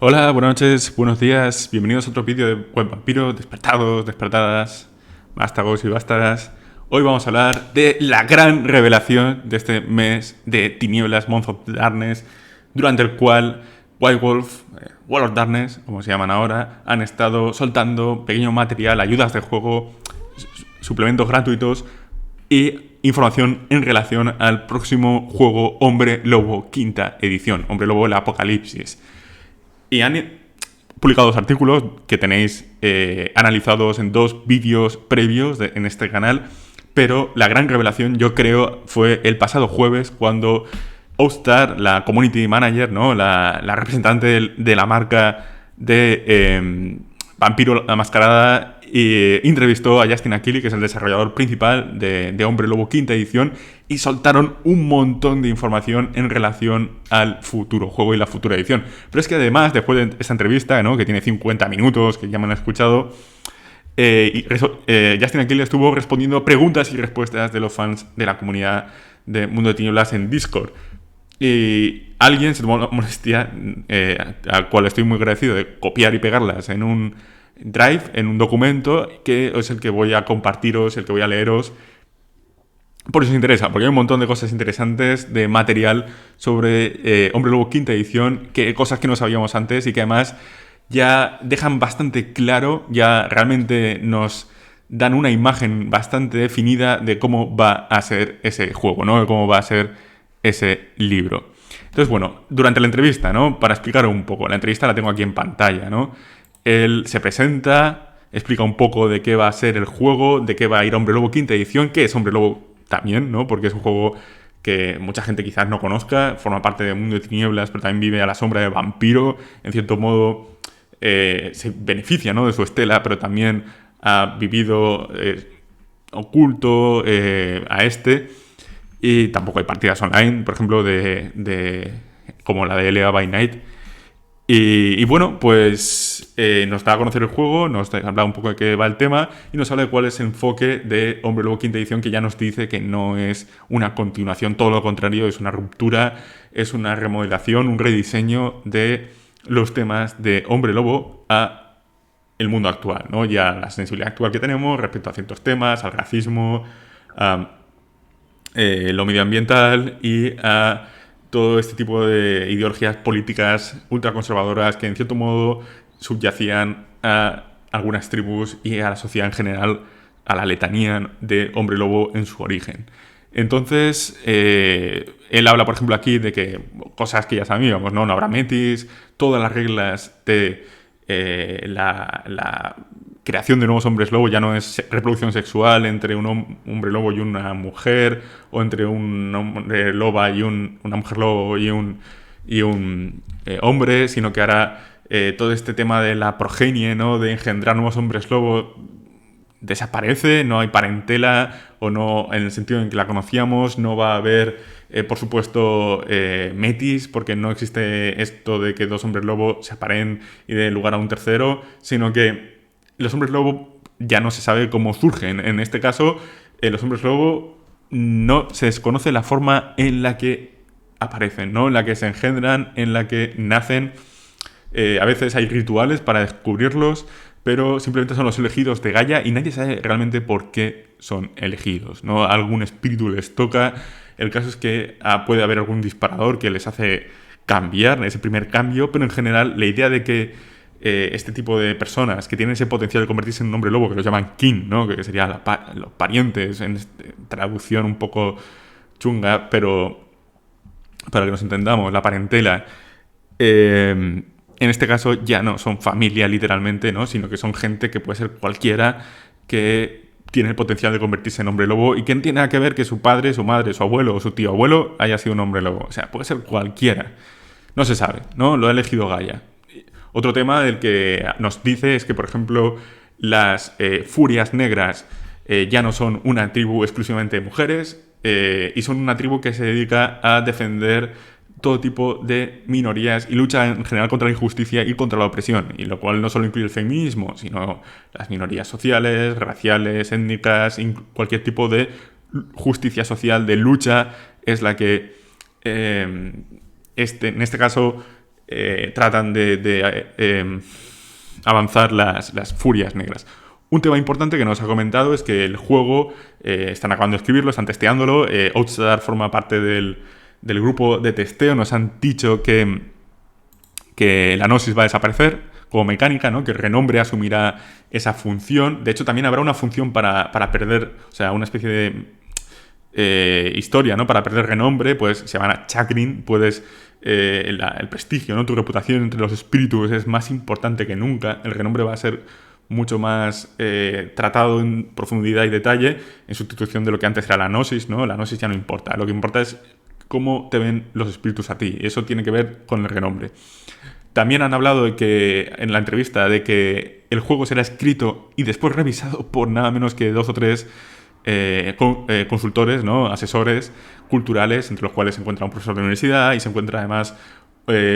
Hola, buenas noches, buenos días, bienvenidos a otro vídeo de Buen Vampiro, despertados, despertadas, vástagos y vástagas. Hoy vamos a hablar de la gran revelación de este mes de tinieblas, Month of Darkness, durante el cual White Wolf, World of Darkness, como se llaman ahora, han estado soltando pequeño material, ayudas de juego, suplementos gratuitos y información en relación al próximo juego Hombre Lobo quinta edición, Hombre Lobo el Apocalipsis. Y han publicado dos artículos que tenéis analizados en dos vídeos previos en este canal, pero la gran revelación yo creo fue el pasado jueves cuando Oathstar, la community manager, ¿no? la representante de la marca de Vampiro la Mascarada, entrevistó a Justin Aquili, que es el desarrollador principal de Hombre Lobo quinta edición, y soltaron un montón de información en relación al futuro juego y la futura edición. Pero es que además, después de esta entrevista, ¿no? que tiene 50 minutos, que ya me han escuchado, Justin Aquili estuvo respondiendo preguntas y respuestas de los fans de la comunidad de Mundo de Tinieblas en Discord. Y alguien se tomó la molestia, al cual estoy muy agradecido, de copiar y pegarlas en un Drive, en un documento, que es el que voy a compartiros, el que voy a leeros, por si os interesa, porque hay un montón de cosas interesantes de material sobre Hombre Lobo quinta edición, cosas que no sabíamos antes y que además ya dejan bastante claro, ya realmente nos dan una imagen bastante definida de cómo va a ser ese juego, ¿no? De cómo va a ser ese libro. Entonces, bueno, durante la entrevista, ¿no? Para explicar un poco, la entrevista la tengo aquí en pantalla, ¿no? Él se presenta, explica un poco de qué va a ser el juego, de qué va a ir Hombre Lobo quinta edición, qué es Hombre Lobo también, ¿no? Porque es un juego que mucha gente quizás no conozca, forma parte del Mundo de Tinieblas, pero también vive a la sombra de Vampiro, en cierto modo se beneficia, ¿no? de su estela, pero también ha vivido oculto a este, y tampoco hay partidas online, por ejemplo, como la de L.A. by Night. Y bueno, pues nos da a conocer el juego, nos habla un poco de qué va el tema y nos habla de cuál es el enfoque de Hombre Lobo quinta edición, que ya nos dice que no es una continuación, todo lo contrario, es una ruptura, es una remodelación, un rediseño de los temas de Hombre Lobo a el mundo actual, ¿no? Ya la sensibilidad actual que tenemos respecto a ciertos temas, al racismo, a lo medioambiental y a todo este tipo de ideologías políticas ultraconservadoras que en cierto modo subyacían a algunas tribus y a la sociedad en general, a la letanía de Hombre Lobo en su origen. Entonces, él habla, por ejemplo, aquí de que cosas que ya sabíamos, ¿no? No habrá metis, todas las reglas de la creación de nuevos hombres lobo ya no es reproducción sexual entre un hombre lobo y una mujer, o entre un hombre loba y una mujer lobo y un hombre, sino que ahora todo este tema de la progenie, ¿no? de engendrar nuevos hombres lobo, desaparece, no hay parentela, o no en el sentido en que la conocíamos, no va a haber, por supuesto, metis, porque no existe esto de que dos hombres lobo se aparen y den lugar a un tercero, sino que los hombres lobo ya no se sabe cómo surgen. En este caso, los hombres lobo no se desconoce la forma en la que aparecen, ¿no? En la que se engendran, en la que nacen. A veces hay rituales para descubrirlos, pero simplemente son los elegidos de Gaia y nadie sabe realmente por qué son elegidos, ¿no? Algún espíritu les toca. El caso es que puede haber algún disparador que les hace cambiar, ese primer cambio, pero en general la idea de que este tipo de personas que tienen ese potencial de convertirse en un hombre lobo, que los llaman kin, ¿no? que serían los parientes, en traducción un poco chunga, pero para que nos entendamos, la parentela, en este caso ya no son familia literalmente, ¿no? sino que son gente que puede ser cualquiera que tiene el potencial de convertirse en hombre lobo y que no tiene nada que ver que su padre, su madre, su abuelo o su tío abuelo haya sido un hombre lobo. O sea, puede ser cualquiera. No se sabe, ¿no? Lo ha elegido Gaia. Otro tema del que nos dice es que, por ejemplo, las furias negras ya no son una tribu exclusivamente de mujeres y son una tribu que se dedica a defender todo tipo de minorías y lucha en general contra la injusticia y contra la opresión, y lo cual no solo incluye el feminismo, sino las minorías sociales, raciales, étnicas, cualquier tipo de justicia social, de lucha, es la que en este caso tratan de avanzar las furias negras. Un tema importante que nos ha comentado es que el juego están acabando de escribirlo, están testeándolo. Outstar forma parte del grupo de testeo. Nos han dicho que la Gnosis va a desaparecer como mecánica, ¿no? Que el renombre asumirá esa función. De hecho, también habrá una función para perder, o sea, una especie de historia, ¿no? Para perder renombre, pues se llaman chakrin, puedes... el prestigio, ¿no? Tu reputación entre los espíritus es más importante que nunca. El renombre va a ser mucho más tratado en profundidad y detalle en sustitución de lo que antes era la gnosis, ¿no? La gnosis ya no importa. Lo que importa es cómo te ven los espíritus a ti. Eso tiene que ver con el renombre. También han hablado de que, en la entrevista, de que el juego será escrito y después revisado por nada menos que 2 o 3 consultores, ¿no? Asesores culturales, entre los cuales se encuentra un profesor de universidad y se encuentra además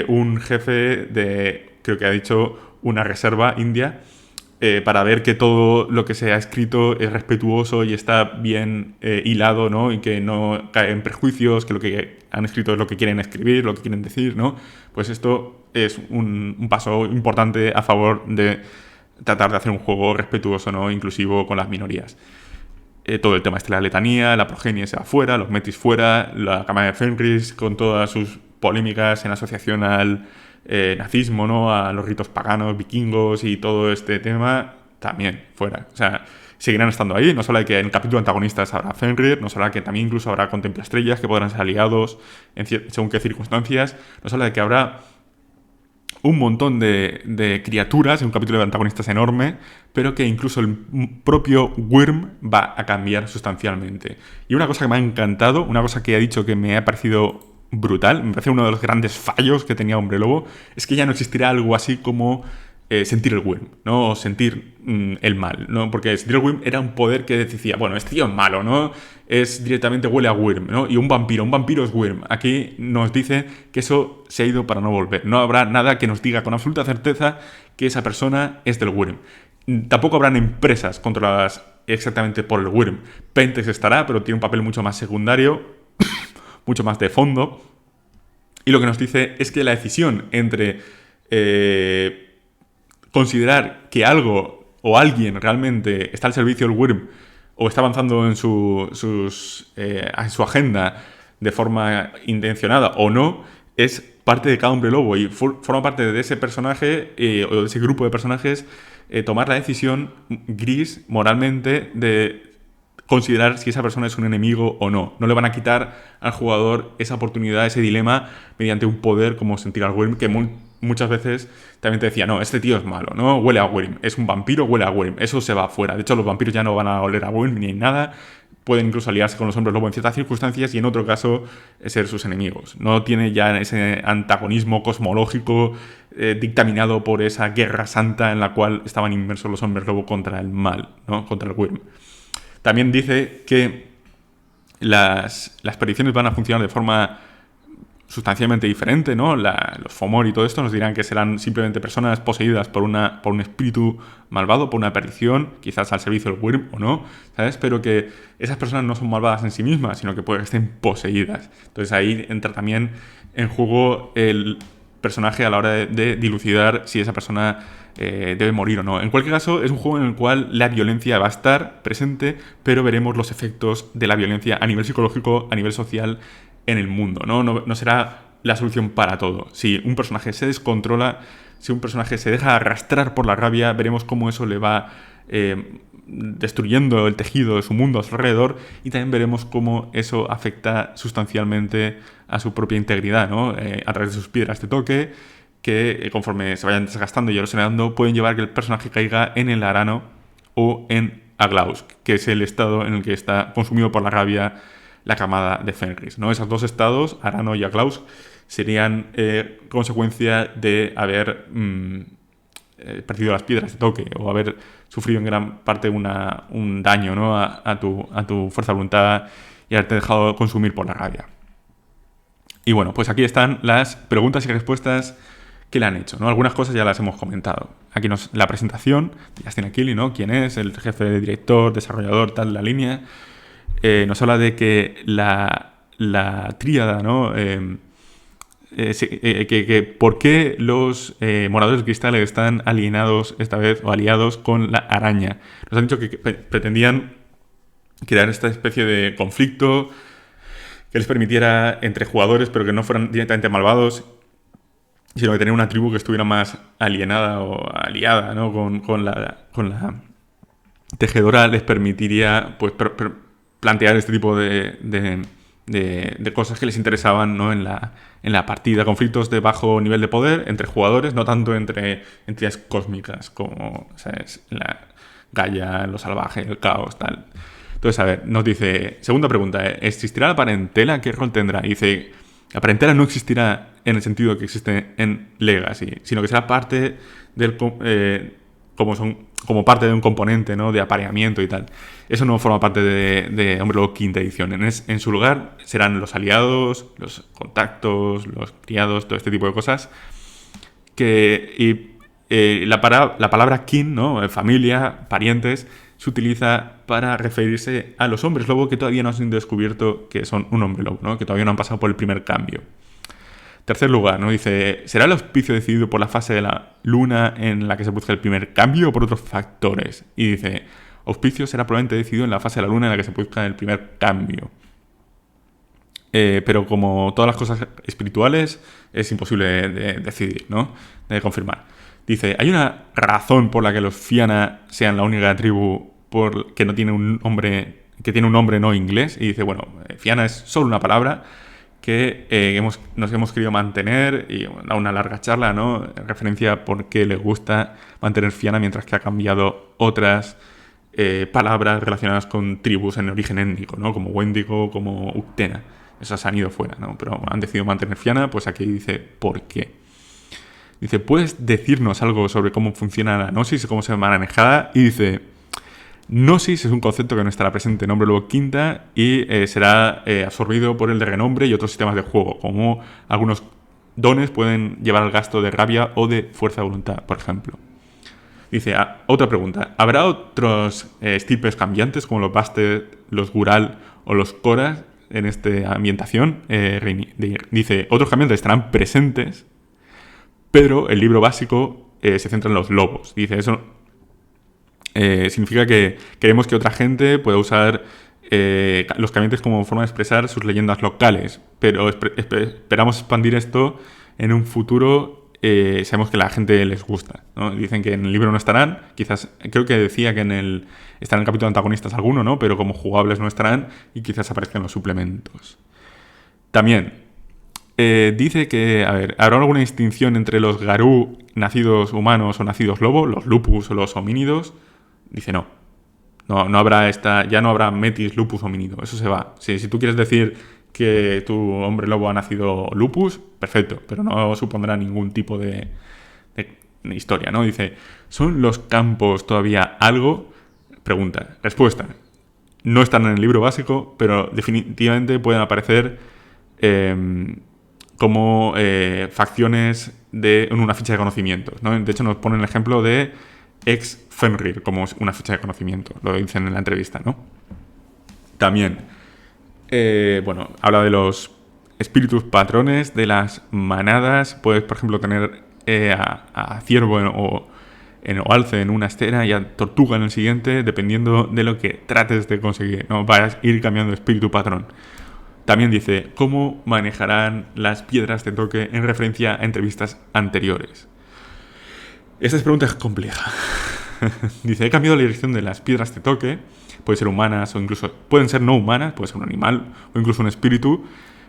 un jefe de, creo que ha dicho, una reserva india, para ver que todo lo que se ha escrito es respetuoso y está bien hilado, ¿no? Y que no cae en prejuicios, que lo que han escrito es lo que quieren escribir, lo que quieren decir, ¿no? Pues esto es un paso importante a favor de tratar de hacer un juego respetuoso, ¿no? Inclusivo con las minorías. Todo el tema de la letanía, la progenie se va fuera, los metis fuera, la Cámara de Fenris con todas sus polémicas en asociación al nazismo, ¿no? A los ritos paganos, vikingos y todo este tema, también fuera. O sea, seguirán estando ahí. Nos habla de que en el capítulo de antagonistas habrá Fenrir, nos habla de que también incluso habrá contemplaestrellas que podrán ser aliados según qué circunstancias. Nos habla de que habrá un montón de criaturas, en un capítulo de antagonistas enorme, pero que incluso el propio Wyrm va a cambiar sustancialmente. Y una cosa que me ha encantado, una cosa que ha dicho que me ha parecido brutal, me parece uno de los grandes fallos que tenía Hombre Lobo, es que ya no existirá algo así como sentir el Wyrm, ¿no? O sentir el mal, ¿no? Porque sentir el Wyrm era un poder que decía, bueno, este tío es malo, ¿no? Es directamente huele a Wyrm, ¿no? Y un vampiro es Wyrm. Aquí nos dice que eso se ha ido para no volver. No habrá nada que nos diga con absoluta certeza que esa persona es del Wyrm. Tampoco habrán empresas controladas exactamente por el Wyrm. Pentex estará, pero tiene un papel mucho más secundario, mucho más de fondo. Y lo que nos dice es que la decisión entre considerar que algo o alguien realmente está al servicio del Wyrm o está avanzando en su agenda de forma intencionada o no, es parte de cada Hombre Lobo y forma parte de ese personaje o de ese grupo de personajes tomar la decisión gris moralmente de considerar si esa persona es un enemigo o no. No le van a quitar al jugador esa oportunidad, ese dilema, mediante un poder como sentir al Wyrm, que muchas veces también te decía, no, este tío es malo, ¿no? Huele a Wyrm, es un vampiro, huele a Wyrm, eso se va afuera. De hecho, los vampiros ya no van a oler a Wyrm ni nada, pueden incluso aliarse con los hombres lobo en ciertas circunstancias y en otro caso ser sus enemigos. No tiene ya ese antagonismo cosmológico dictaminado por esa guerra santa en la cual estaban inmersos los hombres lobo contra el mal, ¿no? Contra el Wyrm. También dice que las predicciones van a funcionar de forma sustancialmente diferente, ¿no? Los Fomor y todo esto nos dirán que serán simplemente personas poseídas por un espíritu malvado, por una perdición, quizás al servicio del Wyrm o no, ¿sabes? Pero que esas personas no son malvadas en sí mismas, sino que pueden que estén poseídas. Entonces ahí entra también en juego el personaje a la hora de dilucidar si esa persona debe morir o no. En cualquier caso, es un juego en el cual la violencia va a estar presente, pero veremos los efectos de la violencia a nivel psicológico, a nivel social en el mundo, ¿no? No será la solución para todo. Si un personaje se descontrola, si un personaje se deja arrastrar por la rabia, veremos cómo eso le va destruyendo el tejido de su mundo a su alrededor y también veremos cómo eso afecta sustancialmente a su propia integridad, ¿no? A través de sus piedras de toque, que conforme se vayan desgastando y erosionando pueden llevar a que el personaje caiga en el Arano o en Aglausk, que es el estado en el que está consumido por la rabia la camada de Fenris, ¿no? Esos dos estados, Arano y Aglausk, serían consecuencia de haber perdido las piedras de toque o haber sufrido en gran parte un daño, ¿no? a tu fuerza de voluntad y haberte dejado consumir por la rabia. Y bueno, pues aquí están las preguntas y respuestas que le han hecho, ¿no? Algunas cosas ya las hemos comentado. Aquí la presentación de Justin Achilli, ¿no? Quién es, el jefe de director, desarrollador, tal, la línea. Nos habla de que la tríada, ¿no? ¿por qué los moradores de cristal están alienados esta vez o aliados con la araña? Nos han dicho que pretendían crear esta especie de conflicto que les permitiera entre jugadores, pero que no fueran directamente malvados, sino que tener una tribu que estuviera más alienada o aliada, ¿no? con la tejedora les permitiría pues plantear este tipo de cosas que les interesaban, ¿no? en la partida, conflictos de bajo nivel de poder entre jugadores, no tanto entre entidades cósmicas como, ¿sabes? La Gaia, lo salvaje, el caos, tal. Entonces, a ver, nos dice, segunda pregunta, ¿existirá la parentela? ¿Qué rol tendrá? Y dice, la parentela no existirá en el sentido que existe en Legacy, sino que será parte del como parte de un componente, ¿no? De apareamiento y tal. Eso no forma parte de Hombre Lobo quinta edición. En su lugar serán los aliados, los contactos, los criados, todo este tipo de cosas. La palabra kin, ¿no? Familia, parientes, se utiliza para referirse a los hombres lobo que todavía no han descubierto que son un hombre lobo, ¿no? Que todavía no han pasado por el primer cambio. Tercer lugar, ¿no? Dice, ¿será el auspicio decidido por la fase de la luna en la que se busca el primer cambio o por otros factores? Y dice, auspicio será probablemente decidido en la fase de la luna en la que se busca el primer cambio. Pero como todas las cosas espirituales, es imposible de decidir, ¿no? De confirmar. Dice, ¿hay una razón por la que los Fianna sean la única tribu que no tiene un nombre no inglés? Y dice, bueno, Fianna es solo una palabra que nos hemos querido mantener y da una larga charla, ¿no? En referencia a por qué le gusta mantener Fianna mientras que ha cambiado otras palabras relacionadas con tribus en origen étnico, ¿no? Como Wendigo, como Uctena. Esas han ido fuera, ¿no? Pero han decidido mantener Fianna, pues aquí dice por qué. Dice, ¿puedes decirnos algo sobre cómo funciona la Gnosis y cómo se maneja? Y dice, Gnosis es un concepto que no estará presente en Hombre Lobo Quinta y será absorbido por el de renombre y otros sistemas de juego, como algunos dones pueden llevar al gasto de rabia o de fuerza de voluntad, por ejemplo. Dice, otra pregunta, ¿habrá otros estirpes cambiantes como los Bastet, los Gural o los Koras en esta ambientación? Dice, otros cambiantes estarán presentes, pero el libro básico se centra en los lobos. Dice, eso significa que queremos que otra gente pueda usar los cambiantes como forma de expresar sus leyendas locales, pero esperamos expandir esto en un futuro. Sabemos que a la gente les gusta, ¿no? Dicen que en el libro no estarán, quizás, creo que decía que están en el capítulo de antagonistas alguno, ¿no? Pero como jugables no estarán y quizás aparezcan los suplementos. También dice que, a ver, ¿habrá alguna distinción entre los Garú nacidos humanos o nacidos lobo, los lupus o los homínidos? Dice no habrá ya no habrá metis, lupus, homínido, eso se va. Si tú quieres decir que tu hombre lobo ha nacido lupus, perfecto, pero no supondrá ningún tipo de historia, ¿no? Dice, ¿son los campos todavía algo? Pregunta. Respuesta. No están en el libro básico, pero definitivamente pueden aparecer como facciones en una ficha de conocimientos, ¿no? De hecho, nos pone el ejemplo de ex Fenrir como una ficha de conocimiento, lo dicen en la entrevista, ¿no? También, habla de los espíritus patrones de las manadas. Puedes, por ejemplo, tener a ciervo o alce en una estera y a tortuga en el siguiente, dependiendo de lo que trates de conseguir, ¿no? Vas a ir cambiando de espíritu patrón. También dice, ¿cómo manejarán las piedras de toque en referencia a entrevistas anteriores? Esta pregunta es compleja. Dice, he cambiado la dirección de las piedras de toque. Pueden ser humanas o incluso pueden ser no humanas, puede ser un animal o incluso un espíritu,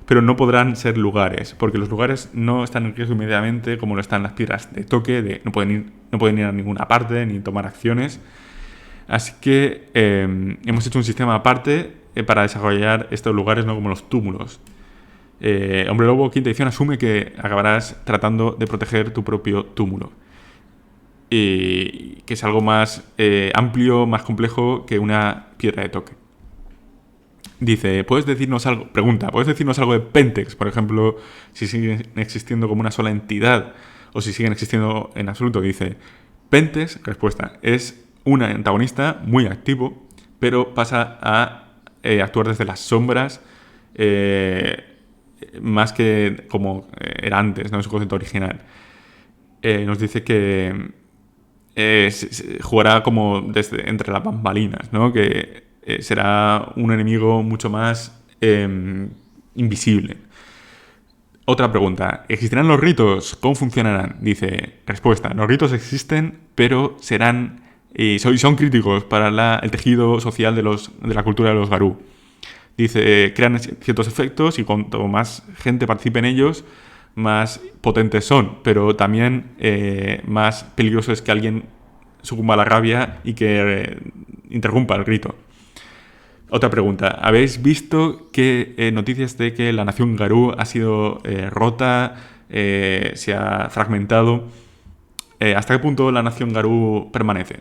pero no podrán ser lugares, porque los lugares no están en riesgo inmediatamente como lo están las piedras de toque, no pueden ir a ninguna parte ni tomar acciones. Así que hemos hecho un sistema aparte para desarrollar estos lugares, ¿no? Como los túmulos. Hombre Lobo quinta edición asume que acabarás tratando de proteger tu propio túmulo. Que es algo más amplio, más complejo que una piedra de toque. Dice, ¿puedes decirnos algo? Pregunta, ¿puedes decirnos algo de Pentex? Por ejemplo, si siguen existiendo como una sola entidad o si siguen existiendo en absoluto. Dice, Pentex, respuesta, es un antagonista muy activo, pero pasa a actuar desde las sombras más que como era antes, ¿no? Su concepto original. Nos dice que jugará como desde entre las bambalinas, ¿no? Que será un enemigo mucho más invisible. Otra pregunta. ¿Existirán los ritos? ¿Cómo funcionarán? Dice, respuesta. Los ritos existen, pero serán son críticos para el tejido social de la cultura de los Garú. Dice, crean ciertos efectos y cuanto más gente participe en ellos, más potentes son, pero también más peligroso es que alguien sucumba a la rabia y que interrumpa el rito. Otra pregunta. ¿Habéis visto que noticias de que la nación Garú ha sido rota, se ha fragmentado? ¿Hasta qué punto la nación Garú permanece?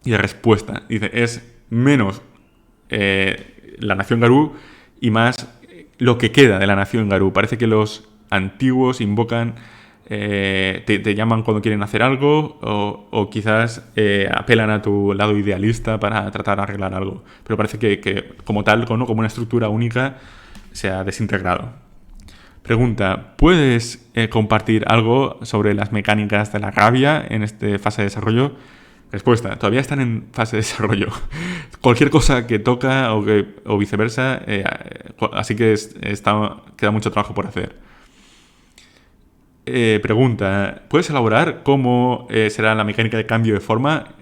Y la respuesta, dice, es menos la nación Garú y más lo que queda de la nación Garú. Parece que los antiguos invocan, te llaman cuando quieren hacer algo o quizás apelan a tu lado idealista para tratar de arreglar algo. Pero parece que como tal, ¿no? Como una estructura única, se ha desintegrado. Pregunta, ¿puedes compartir algo sobre las mecánicas de la rabia en esta fase de desarrollo? Respuesta, todavía están en fase de desarrollo. Cualquier cosa que toca o viceversa, así que queda mucho trabajo por hacer. Pregunta, ¿puedes elaborar cómo será la mecánica de cambio de forma?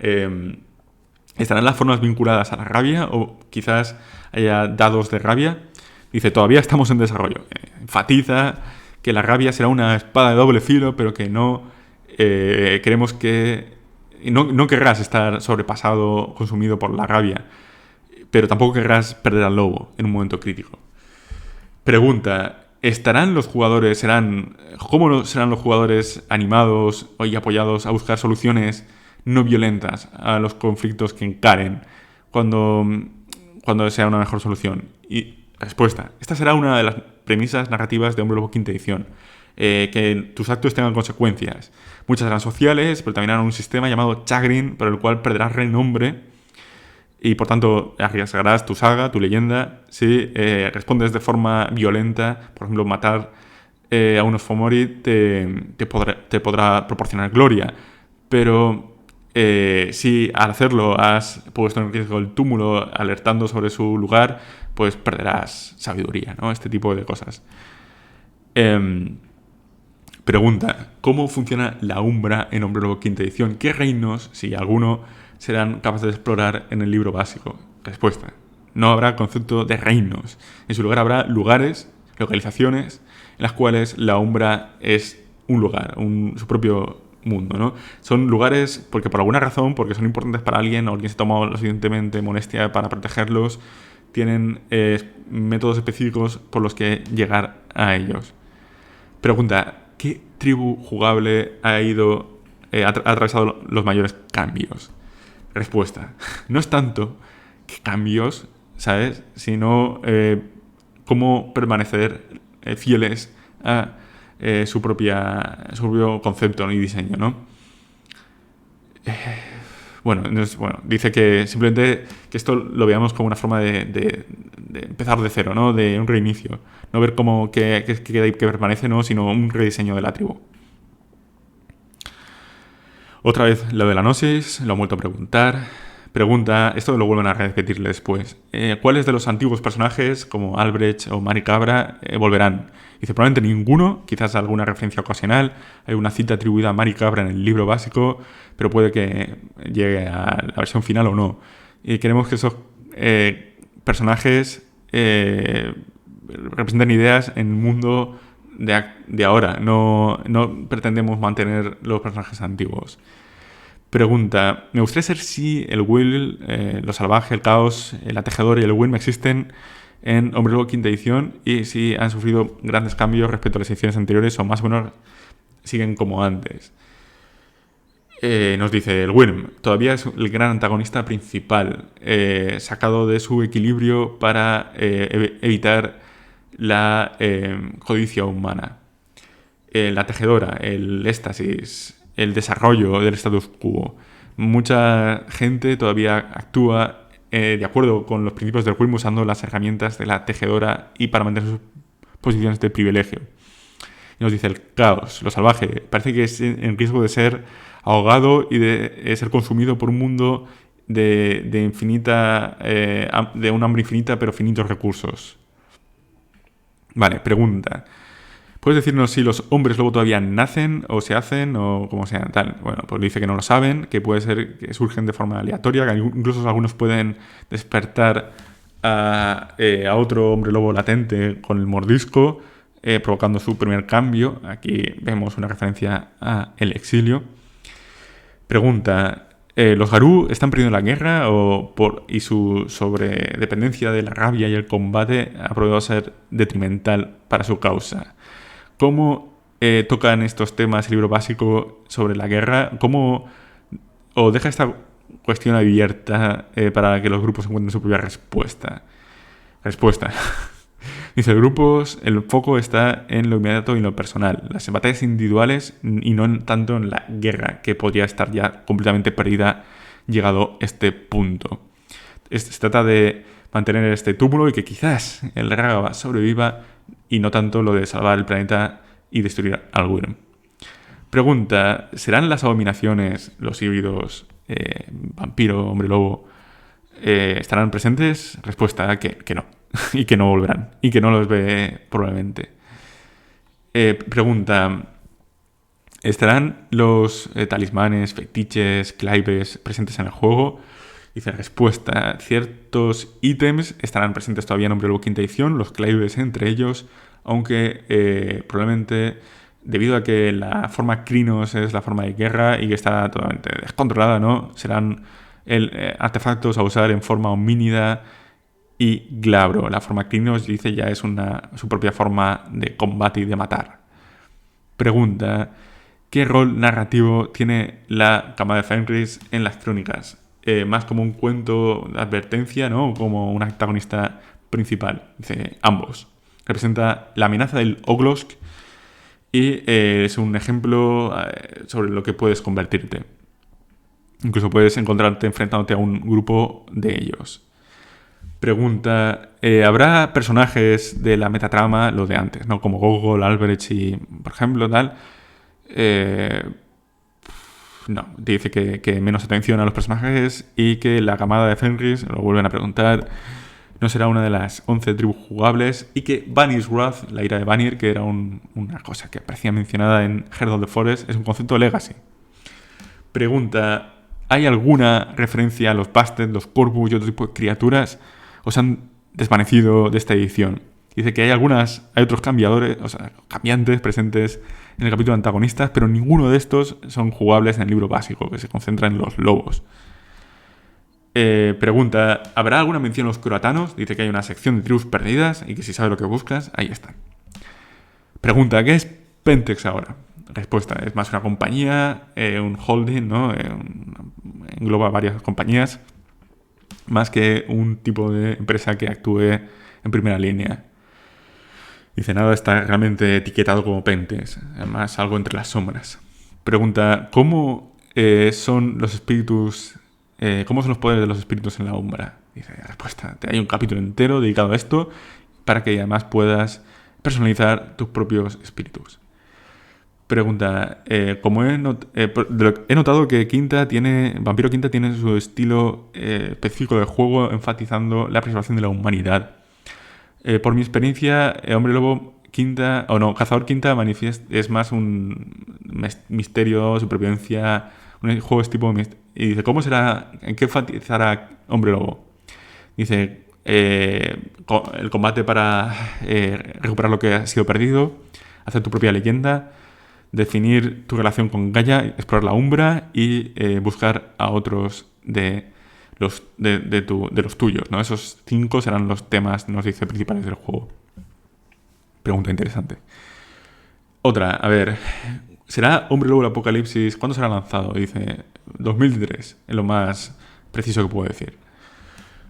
¿Estarán las formas vinculadas a la rabia o quizás haya dados de rabia? Dice, todavía estamos en desarrollo. Enfatiza que la rabia será una espada de doble filo, pero que no queremos que... No querrás estar sobrepasado, consumido por la rabia, pero tampoco querrás perder al lobo en un momento crítico. Pregunta, ¿cómo serán los jugadores animados y apoyados a buscar soluciones no violentas a los conflictos que encaren cuando sea una mejor solución? Y respuesta, esta será una de las premisas narrativas de Hombre Lobo Quinta Edición. Que tus actos tengan consecuencias. Muchas serán sociales, pero también harán un sistema llamado Chagrin, por el cual perderás renombre y por tanto arriesgarás tu saga, tu leyenda, si respondes de forma violenta. Por ejemplo, matar a unos Fomori te podrá proporcionar gloria, pero si al hacerlo has puesto en riesgo el túmulo alertando sobre su lugar, pues perderás sabiduría, ¿no? Este tipo de cosas. Pregunta, ¿cómo funciona la Umbra en Hombre Lobo Quinta Edición? ¿Qué reinos, si alguno, serán capaces de explorar en el libro básico? Respuesta, no habrá concepto de reinos. En su lugar habrá lugares, localizaciones, en las cuales la Umbra es un lugar, su propio mundo, ¿no? Son lugares porque por alguna razón, porque son importantes para alguien o alguien se toma lo suficientemente molestia para protegerlos, tienen métodos específicos por los que llegar a ellos. Pregunta, ¿qué tribu jugable ha atravesado los mayores cambios? Respuesta, no es tanto que cambios, ¿sabes? Sino cómo permanecer fieles a su propio concepto y diseño, ¿no? Bueno, dice que simplemente que esto lo veamos como una forma de empezar de cero, ¿no? De un reinicio. No ver cómo que permanece, ¿no? Sino un rediseño de la tribu. Otra vez lo de la gnosis, lo han vuelto a preguntar. Pregunta, esto lo vuelven a repetirle después. ¿Cuáles de los antiguos personajes, como Albrecht o Mari Cabra, volverán? Dice, probablemente ninguno, quizás alguna referencia ocasional. Hay una cita atribuida a Mari Cabra en el libro básico, pero puede que llegue a la versión final o no. Y queremos que esos personajes representen ideas en el mundo de ahora. No pretendemos mantener los personajes antiguos. Pregunta, me gustaría saber si el Will, lo salvaje, el caos, la tejedora y el Wyrm existen en Hombre Lobo Quinta Edición y si han sufrido grandes cambios respecto a las ediciones anteriores o más o menos siguen como antes. Nos dice el Wyrm, todavía es el gran antagonista principal, sacado de su equilibrio para evitar la codicia humana. La tejedora, el éxtasis, el desarrollo del status quo. Mucha gente todavía actúa de acuerdo con los principios del Wyrm usando las herramientas de la tejedora y para mantener sus posiciones de privilegio. Y nos dice el caos, lo salvaje, parece que es en riesgo de ser ahogado y de ser consumido por un mundo de un hambre infinita pero finitos recursos. Vale, pregunta. ¿Puedes decirnos si los hombres lobo todavía nacen o se hacen o como sea tal? Bueno, pues dice que no lo saben, que puede ser que surgen de forma aleatoria, que incluso algunos pueden despertar a otro hombre lobo latente con el mordisco, provocando su primer cambio. Aquí vemos una referencia a el exilio. Pregunta, ¿los Garú están perdiendo la guerra y su sobredependencia de la rabia y el combate ha probado ser detrimental para su causa? ¿Cómo tocan estos temas el libro básico sobre la guerra? ¿O deja esta cuestión abierta para que los grupos encuentren su propia respuesta? Dice, el foco está en lo inmediato y en lo personal, las batallas individuales y no tanto en la guerra, que podría estar ya completamente perdida llegado este punto. Se trata de mantener este túmulo y que quizás el Ragava sobreviva y no tanto lo de salvar el planeta y destruir al Wyrm. Pregunta, ¿serán las abominaciones, los híbridos, vampiro, hombre lobo, estarán presentes? Respuesta, que no. Y que no volverán. Y que no los ve probablemente. Pregunta, ¿estarán los talismanes, fetiches, claves presentes en el juego? Dice respuesta, ciertos ítems estarán presentes todavía en Hombre Lobo quinta edición, los claves entre ellos, aunque probablemente debido a que la forma Crinos es la forma de guerra y que está totalmente descontrolada, ¿no? Serán artefactos a usar en forma homínida y glabro. La forma Crinos, dice, ya es su propia forma de combate y de matar. Pregunta, ¿qué rol narrativo tiene la Camada de Fenris en las crónicas? Más como un cuento de advertencia, ¿no? O como un antagonista principal. Dice, ambos. Representa la amenaza del Oglosk y es un ejemplo sobre lo que puedes convertirte. Incluso puedes encontrarte enfrentándote a un grupo de ellos. Pregunta, ¿habrá personajes de la metatrama, lo de antes, ¿no? Como Gogol, Albrecht y, por ejemplo, tal? No, dice que menos atención a los personajes y que la camada de Fenris, lo vuelven a preguntar, no será una de las 11 tribus jugables y que Vanir's Wrath, la ira de Vanir, que era una cosa que aparecía mencionada en Heart of the Forest, es un concepto de Legacy. Pregunta, ¿hay alguna referencia a los Bastet, los Corvus y otro tipo de criaturas? ¿O se han desvanecido de esta edición? Dice que hay otros cambiantes presentes en el capítulo de antagonistas, pero ninguno de estos son jugables en el libro básico, que se concentra en los lobos. Pregunta, ¿habrá alguna mención a los croatanos? Dice que hay una sección de tribus perdidas y que si sabes lo que buscas, ahí están. Pregunta, ¿qué es Pentex ahora? Respuesta, es más una compañía, un holding, ¿no? Engloba varias compañías, más que un tipo de empresa que actúe en primera línea. Dice, nada está realmente etiquetado como Pentex, además algo entre las sombras. Pregunta, ¿cómo son los espíritus... ¿Cómo son los poderes de los espíritus en la Umbra? Dice, respuesta, hay un capítulo entero dedicado a esto para que además puedas personalizar tus propios espíritus. Pregunta, he notado que Vampiro Quinta tiene su estilo específico de juego enfatizando la preservación de la humanidad. Por mi experiencia, Hombre Lobo Quinta, Cazador Quinta es más un misterio, supervivencia, un juego es tipo... Y dice, ¿cómo será? ¿En qué enfatizará Hombre Lobo? Dice, el combate para recuperar lo que ha sido perdido, hacer tu propia leyenda, definir tu relación con Gaia, explorar la Umbra y buscar a otros de los tuyos, ¿no? Esos 5 serán los temas, nos dice, principales del juego. Pregunta interesante. Otra, a ver, ¿será Hombre Lobo el Apocalipsis? ¿Cuándo será lanzado? Dice, 2003, es lo más preciso que puedo decir.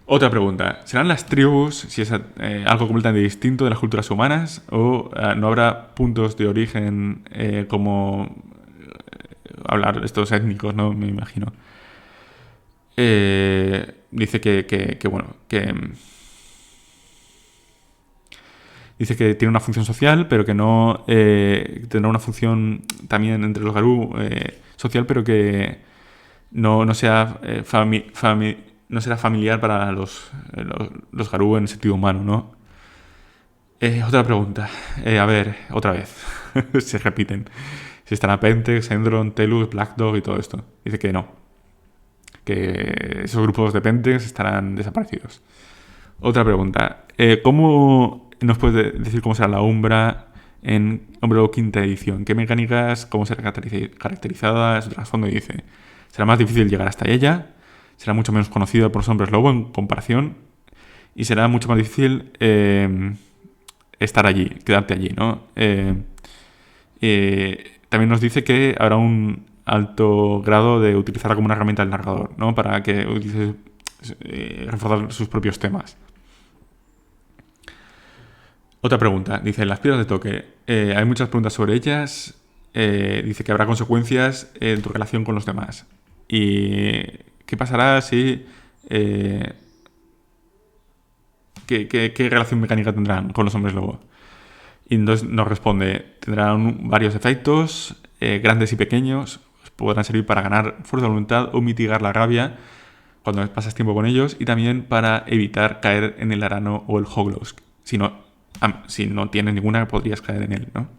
Otra pregunta, ¿serán las tribus, si es algo completamente distinto de las culturas humanas, o no habrá puntos de origen como hablar de estos étnicos, ¿no? Me imagino. Dice que Dice que tiene una función social, pero que no tendrá una función también entre los Garú social, pero que no sea no será familiar para los Garú en sentido humano, ¿no? Otra pregunta. A ver, otra vez. Se repiten. Si estará Pentex, Endron, Telus, Black Dog y todo esto. Dice que no. Que esos grupos de Pentex estarán desaparecidos. Otra pregunta. ¿Cómo nos puedes decir cómo será la Umbra en Hombre Lobo quinta edición? ¿Qué mecánicas? ¿Cómo será caracterizada? Su trasfondo dice. Será más difícil llegar hasta ella. Será mucho menos conocida por los hombres lobo en comparación. Y será mucho más difícil estar allí, quedarte allí, ¿no? También nos dice que habrá un alto grado de utilizarla como una herramienta del narrador, ¿no? Para que utilice reforzar sus propios temas. Otra pregunta. Dice, las piedras de toque. Hay muchas preguntas sobre ellas. Dice que habrá consecuencias en tu relación con los demás. ¿Y qué pasará si... ¿Qué relación mecánica tendrán con los hombres lobo? Y entonces nos responde, tendrán varios efectos, grandes y pequeños, podrán servir para ganar fuerza de voluntad o mitigar la rabia cuando pasas tiempo con ellos, y también para evitar caer en el arano o el hoglosk. Si no tienes ninguna, podrías caer en él, ¿no?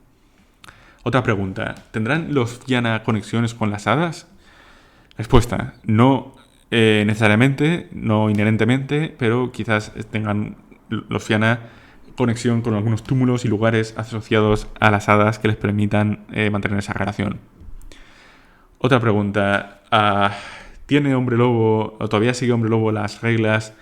Otra pregunta, ¿tendrán los Fianna conexiones con las hadas? Respuesta, no necesariamente, no inherentemente, pero quizás tengan los Fianna conexión con algunos túmulos y lugares asociados a las hadas que les permitan mantener esa relación. Otra pregunta, ¿tiene Hombre Lobo, o todavía sigue Hombre Lobo las reglas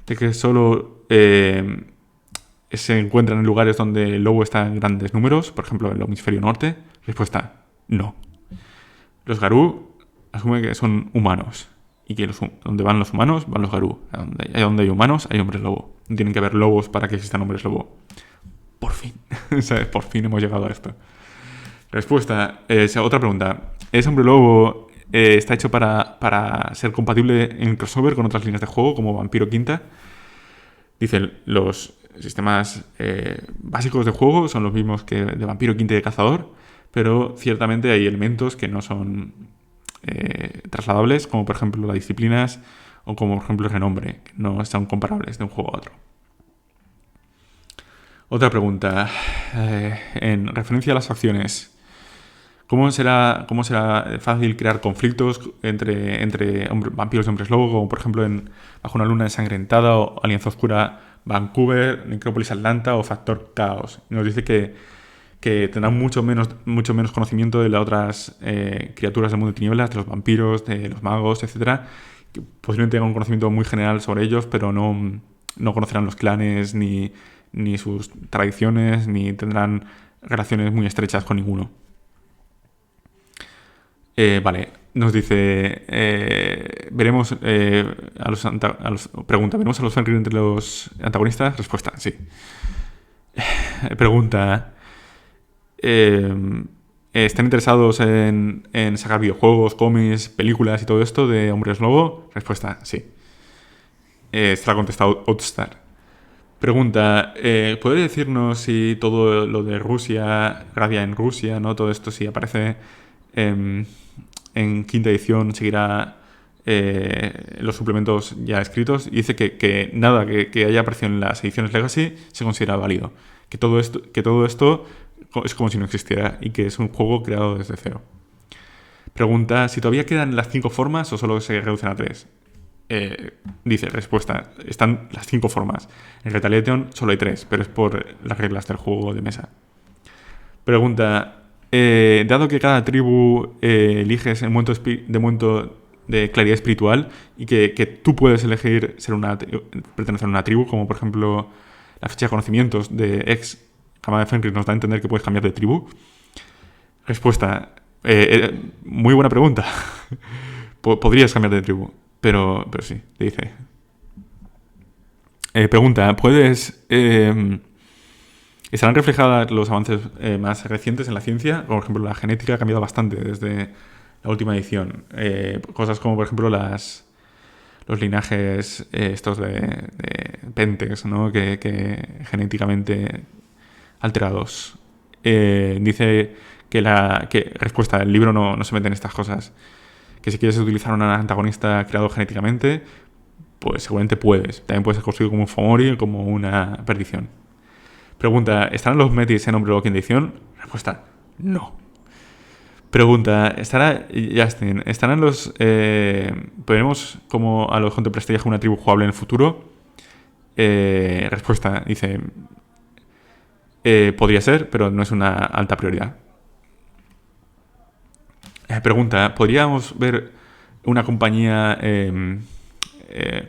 de que solo se encuentran en lugares donde el lobo está en grandes números, por ejemplo en el hemisferio norte? Respuesta, no. Los Garú asumen que son humanos y que donde van los humanos van los Garú. Donde hay humanos hay hombres lobo. No tienen que haber lobos para que existan hombres lobo. Por fin. ¿Sabes? Por fin hemos llegado a esto. Respuesta. Otra pregunta. ¿Es Hombre Lobo está hecho para ser compatible en crossover con otras líneas de juego como Vampiro Quinta? Dicen, los sistemas básicos de juego son los mismos que de Vampiro Quinta y de Cazador, pero ciertamente hay elementos que no son trasladables, como por ejemplo las disciplinas o como por ejemplo el renombre, que no son comparables de un juego a otro. Otra pregunta, en referencia a las facciones, ¿cómo será fácil crear conflictos entre vampiros y hombres lobo, como por ejemplo en Bajo una luna ensangrentada o Alianza Oscura Vancouver, Necrópolis Atlanta o Factor Caos? Nos dice que tendrán mucho menos conocimiento de las otras criaturas del mundo de tinieblas, de los vampiros, de los magos, etcétera. Que posiblemente tengan un conocimiento muy general sobre ellos, pero no conocerán los clanes ni sus tradiciones, ni tendrán relaciones muy estrechas con ninguno. Vale, nos dice, veremos pregunta, ¿veremos a los Fenrir entre los antagonistas? Respuesta, sí. Pregunta, ¿están interesados en sacar videojuegos, cómics, películas y todo esto de Hombres Lobo? Respuesta, sí. Se la ha contestado Outstar. Pregunta, ¿puede decirnos si todo lo de Rusia, Radia en Rusia, ¿no? Todo esto, si aparece en quinta edición, seguirá los suplementos ya escritos? Y dice que nada que haya aparecido en las ediciones Legacy se considera válido. Que todo esto es como si no existiera y que es un juego creado desde cero. Pregunta, ¿si todavía quedan las 5 formas o solo se reducen a 3? Dice, respuesta, están las 5 formas. En Retaliation solo hay 3, pero es por las reglas del juego de mesa. Pregunta, dado que cada tribu eliges el momento de claridad espiritual y que tú puedes elegir pertenecer a una tribu, como por ejemplo la fecha de conocimientos de ex Cama de Fenrir nos da a entender que puedes cambiar de tribu. Respuesta, muy buena pregunta. Podrías cambiar de tribu, pero sí, te dice. Pregunta, ¿estarán reflejadas los avances más recientes en la ciencia? Por ejemplo, la genética ha cambiado bastante desde la última edición. Cosas como, por ejemplo, los los linajes estos de Pentex, ¿no? Que genéticamente alterados. Dice respuesta, el libro no se mete en estas cosas. Que si quieres utilizar un antagonista creado genéticamente, pues seguramente puedes. También puede ser construido como un Fomori o como una perdición. Pregunta, ¿estarán los Metis en Hombre Lobo quinta edición? Respuesta, no. Pregunta, Justin, ¿estarán los... ¿podremos como a los Contemplastellas como una tribu jugable en el futuro? Respuesta, dice... podría ser, pero no es una alta prioridad. Pregunta, ¿podríamos ver una compañía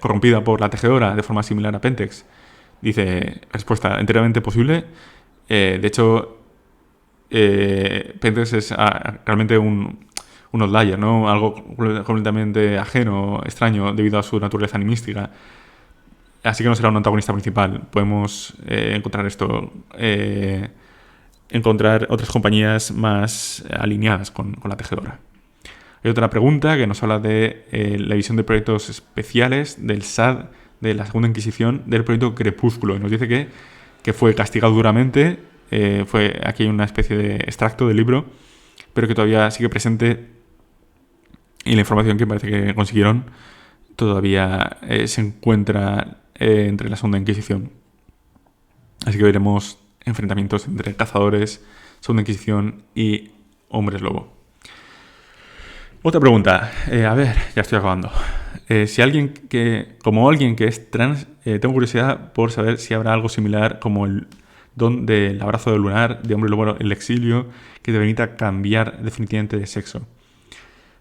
corrompida por la tejedora de forma similar a Pentex? Dice, respuesta, enteramente posible. De hecho, Pentex es realmente un outlier, ¿no? Algo completamente ajeno, extraño, debido a su naturaleza animística. Así que no será un antagonista principal. Podemos encontrar otras compañías más alineadas con la tejedora. Hay otra pregunta que nos habla de la visión de proyectos especiales del SAD de la Segunda Inquisición del proyecto Crepúsculo. Y nos dice que fue castigado duramente. Aquí hay una especie de extracto del libro, pero que todavía sigue presente, y la información que parece que consiguieron todavía se encuentra entre la Segunda Inquisición. Así que veremos enfrentamientos entre cazadores, Segunda Inquisición y hombres lobo. Otra pregunta. A ver, ya estoy acabando. Como alguien que es trans, tengo curiosidad por saber si habrá algo similar como el don del abrazo del lunar de hombre lobo en el exilio que te permita cambiar definitivamente de sexo.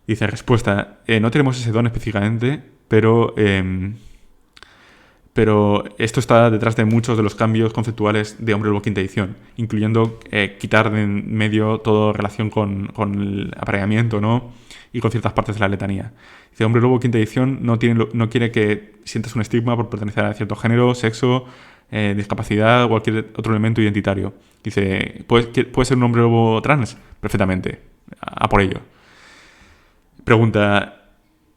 Dice, respuesta, no tenemos ese don específicamente, pero esto está detrás de muchos de los cambios conceptuales de Hombre Lobo quinta edición, incluyendo quitar de en medio toda relación con el apareamiento, ¿no? Y con ciertas partes de la letanía. Dice, Hombre Lobo quinta edición no quiere que sientas un estigma por pertenecer a cierto género, sexo, discapacidad o cualquier otro elemento identitario. Dice, ¿puede ser un hombre lobo trans? Perfectamente. A por ello. Pregunta,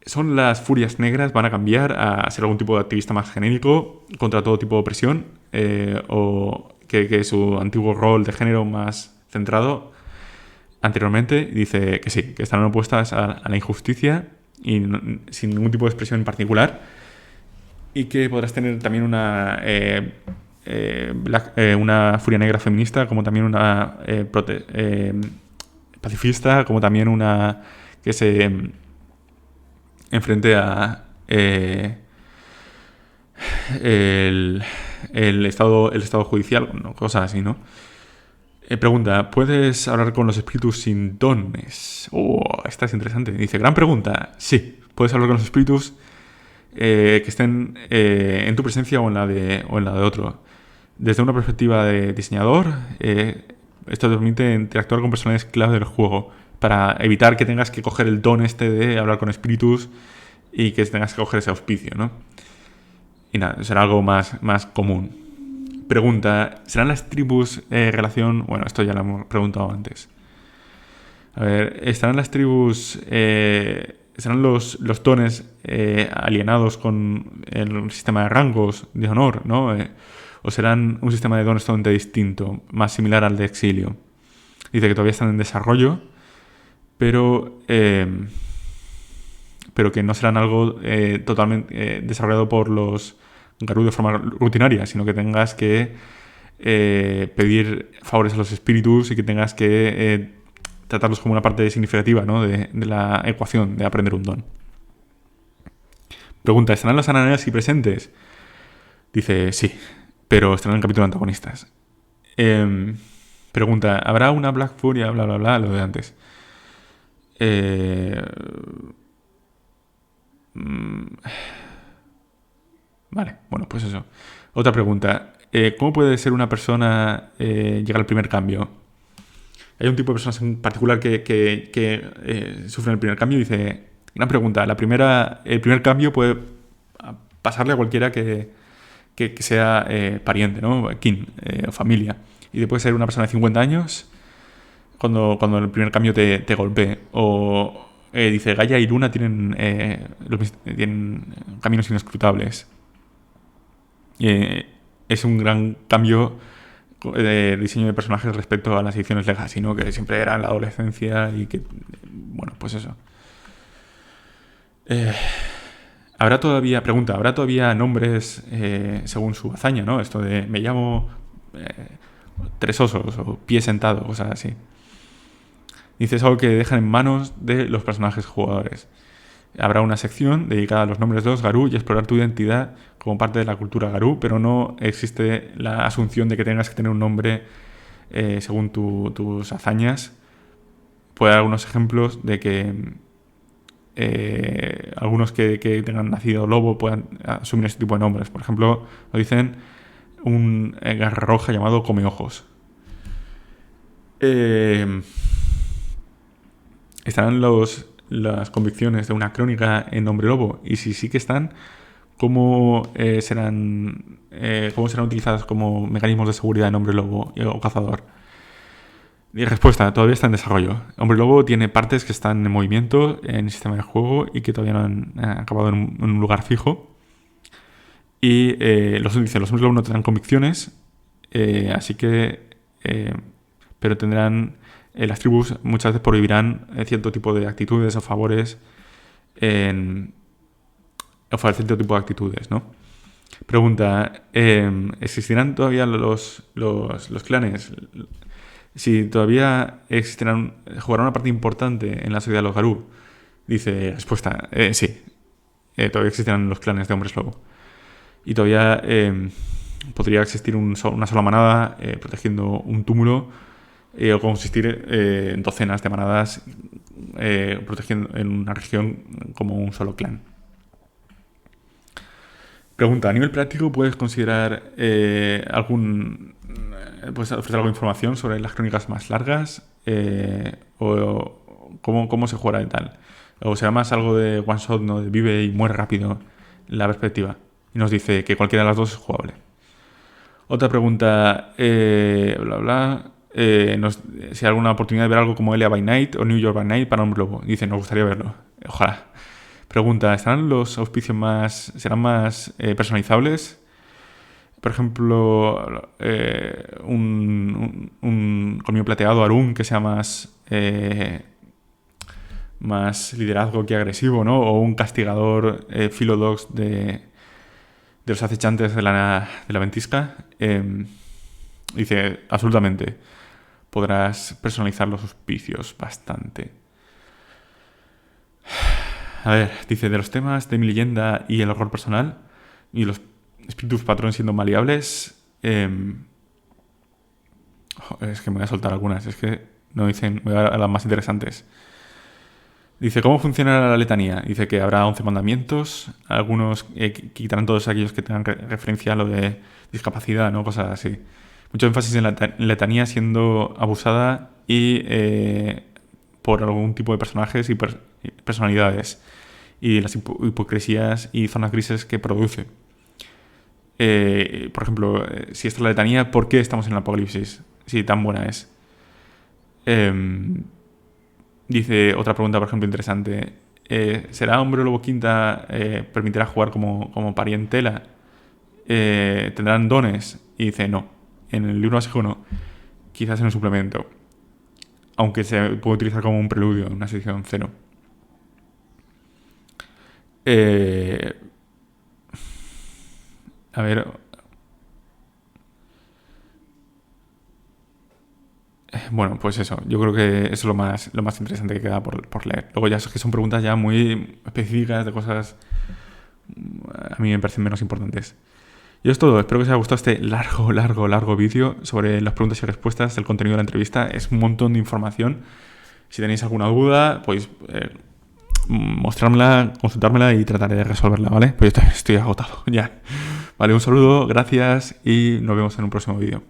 ¿son las furias negras? ¿Van a cambiar a ser algún tipo de activista más genérico contra todo tipo de opresión? ¿O que su antiguo rol de género más centrado anteriormente? Dice que sí, que estarán opuestas a la injusticia y sin ningún tipo de expresión en particular. Y que podrás tener también una furia negra feminista, como también una pacifista, como también una que se enfrente a el estado judicial, ¿no? Cosas así, ¿no? Pregunta, ¿puedes hablar con los espíritus sin dones? Esta es interesante. Dice, gran pregunta. Sí, puedes hablar con los espíritus que estén en tu presencia o en la de otro. Desde una perspectiva de diseñador, esto te permite interactuar con personajes clave del juego para evitar que tengas que coger el don de hablar con espíritus y que tengas que coger ese auspicio, ¿no? Y nada, será algo más común. Pregunta, ¿serán las tribus relación...? Bueno, esto ya lo hemos preguntado antes. A ver, ¿estarán las tribus... ¿serán los dones alienados con el sistema de rangos de honor, ¿no? ¿O serán un sistema de dones totalmente distinto, más similar al de exilio? Dice que todavía están en desarrollo, pero que no serán algo totalmente desarrollado por los Garú de forma rutinaria, sino que tengas que pedir favores a los espíritus y que tengas que tratarlos como una parte significativa, ¿no? de la ecuación de aprender un don. Pregunta, ¿estarán los ananas aquí presentes? Dice, sí, pero estarán en el capítulo de antagonistas. Pregunta, ¿habrá una Black Furia? Bla, bla, bla, lo de antes. Vale, bueno, pues eso. Otra pregunta. ¿Cómo puede ser una persona llegar al primer cambio? Hay un tipo de personas en particular que sufren el primer cambio y dice... Gran pregunta. El primer cambio puede pasarle a cualquiera que sea pariente, ¿no? Kin, o familia. Y puede ser una persona de 50 años cuando el primer cambio te golpee. O Dice, Gaia y Luna tienen caminos inescrutables. Es un gran cambio de diseño de personajes respecto a las ediciones Legacy, ¿no? Que siempre era en la adolescencia y que... Bueno, pues eso. ¿Habrá todavía nombres según su hazaña, ¿no? Esto de me llamo Tres Osos o Pie Sentado, cosas así. Dice, es algo que dejan en manos de los personajes jugadores. Habrá una sección dedicada a los nombres de los Garú y explorar tu identidad como parte de la cultura Garú, pero no existe la asunción de que tengas que tener un nombre según tus hazañas. Puede haber algunos ejemplos de que algunos que tengan nacido lobo puedan asumir este tipo de nombres. Por ejemplo, lo dicen un garra roja llamado Comeojos. Estarán las convicciones de una crónica en Hombre Lobo, y si sí que están, ¿cómo serán utilizadas como mecanismos de seguridad en Hombre Lobo o Cazador? Y respuesta, todavía está en desarrollo. Hombre Lobo tiene partes que están en movimiento en el sistema de juego y que todavía no han acabado en un lugar fijo. Y los Hombres Lobo no tendrán convicciones, así que... pero tendrán... las tribus muchas veces prohibirán cierto tipo de actitudes o favores o cierto tipo de actitudes, ¿no? Pregunta, ¿existirán todavía los clanes? Si todavía existirán, jugarán una parte importante en la sociedad de los Garú. Dice, respuesta, sí. Todavía existirán los clanes de Hombres Lobo. Y todavía podría existir una sola manada protegiendo un túmulo, o consistir en docenas de manadas protegiendo en una región como un solo clan. Pregunta, a nivel práctico, ¿puedes considerar puedes ofrecer alguna información sobre las crónicas más largas? ¿O cómo se jugará y tal? ¿O será más algo de one shot, ¿no? De vive y muere rápido la perspectiva? Y nos dice que cualquiera de las dos es jugable. Otra pregunta, bla bla. Si hay alguna oportunidad de ver algo como Elia by Night o New York by Night para Hombre Lobo. Dice, nos gustaría verlo. Ojalá. Pregunta, ¿estarán los auspicios serán más personalizables? Por ejemplo, un colmillo plateado Arun que sea más liderazgo que agresivo, ¿no? O un castigador Philodox de los acechantes de la ventisca. Dice, absolutamente. Podrás personalizar los auspicios bastante. A ver, dice, de los temas de mi leyenda y el horror personal y los espíritus patrones siendo maleables, es que me voy a soltar algunas, es que no dicen, voy a las más interesantes. Dice, ¿cómo funciona la letanía? Dice que habrá 11 mandamientos, algunos quitarán todos aquellos que tengan referencia a lo de discapacidad, ¿no? Cosas así. Mucho énfasis en la letanía siendo abusada y por algún tipo de personajes y personalidades y las hipocresías y zonas grises que produce. Por ejemplo, si esta es la letanía, ¿por qué estamos en el apocalipsis? Si tan buena es. Dice otra pregunta, por ejemplo, interesante. ¿Será Hombre Lobo Quinta permitirá jugar como parientela? ¿Tendrán dones? Y dice, no. En el libro básico no. Quizás en el suplemento. Aunque se puede utilizar como un preludio en una sección 0. A ver. Bueno, pues eso. Yo creo que eso es lo más interesante que queda por leer. Luego ya es que son preguntas ya muy específicas de cosas a mí me parecen menos importantes. Y es todo. Espero que os haya gustado este largo vídeo sobre las preguntas y respuestas del contenido de la entrevista. Es un montón de información. Si tenéis alguna duda, pues mostrármela, consultármela y trataré de resolverla, ¿vale? Pues yo estoy agotado ya. Vale, un saludo, gracias y nos vemos en un próximo vídeo.